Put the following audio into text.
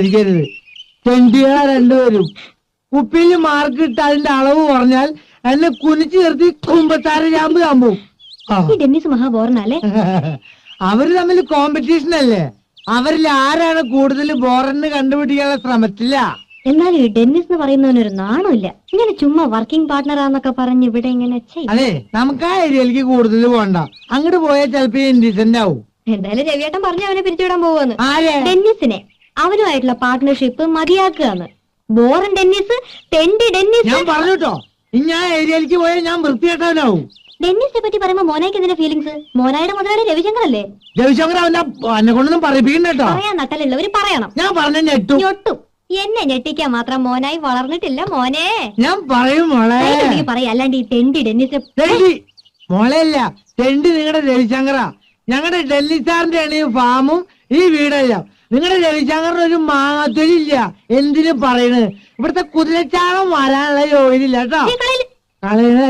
വിചാരിക്കരുത്. ചെണ്ടികള രണ്ടുപേരും കുപ്പിയിൽ മാർക്ക് ഇട്ട് അതിന്റെ അളവ് കുറഞ്ഞാൽ എന്നെ കുനിച്ചു നിർത്തി കുമ്പത്താറ് ചാമ്പ് ചാമ്പും. ഡെന്നിസ് മഹാബോറനല്ലേ? അവര് തമ്മിൽ കോമ്പറ്റീഷൻ അല്ലേ? അവരിൽ ആരാണ് കൂടുതൽ ബോറന്ന് കണ്ടുപിടിക്കാനുള്ള ശ്രമത്തില്ല. എന്നാലും ഈ ഡെന്നിസ് എന്ന് പറയുന്നവനൊരു നാണമില്ല. ഇങ്ങനെ ചുമ്മാ വർക്കിംഗ് പാർട്ണറാന്നൊക്കെ പറഞ്ഞ് ഇവിടെ ഇങ്ങനെ. അതെ, നമുക്ക് ആ ഏരിയയിലേക്ക് കൂടുതൽ പോകണ്ട. അങ്ങോട്ട് പോയാൽ ചിലപ്പോ ഇൻഡീസെന്റ് ആവും. എന്തായാലും രവിയേട്ടൻ പറഞ്ഞു അവനെ പിരിച്ചുവിടാൻ പോവാന്ന്. ഡെന്നിസിനെ അവനുമായിട്ടുള്ള പാർട്ട്ണർഷിപ്പ് മതിയാക്കുകയാണ്. ബോറൻ ഡെന്നിസ്, തെണ്ടി ഡെന്നിസ്. ഞാൻ പറഞ്ഞുട്ടോ, ഇനി ആ ഏരിയയിലേക്ക് പോയാൽ ഞാൻ വൃത്തികെട്ടവനാവും. ഡെന്നിസിനെ പറ്റി പറയുമ്പോ മോനായിക്ക് എന്തിനാ ഫീലിങ്സ്? മോനായുടെ മുതലാളി രവിശങ്കർ അല്ലേ? രവിശങ്കർ എന്നെ കൊണ്ടൊന്നും പറയിപ്പിക്കണ്ടോ. പറയാൻ നട്ടലുള്ളവര് പറയണം. ഞാൻ പറഞ്ഞ ഞെട്ടും. എന്നെ ഞെട്ടിക്കാൻ മാത്രം മോനായി വളർന്നിട്ടില്ല മോനെ. ഞാൻ പറയും മോളെ. പറയാ, അല്ലാണ്ട് ഈ തെണ്ടി ഡെന്നിസ്. മോളെയല്ല, തെണ്ടി നിങ്ങളുടെ രവിശങ്കറാ. ഞങ്ങളുടെ ഡൽഹി സാറിന്റെ ആണ് ഈ ഫാമും ഈ വീടല്ല. നിങ്ങളുടെ രവിശങ്കറിന് ഒരു മാങ്ങാത്തൊലില്ല. എന്തിനു പറയണ്? ഇവിടുത്തെ കുതിരച്ചാളം വരാനുള്ള ജോലിയില്ല കേട്ടോ. കളയണ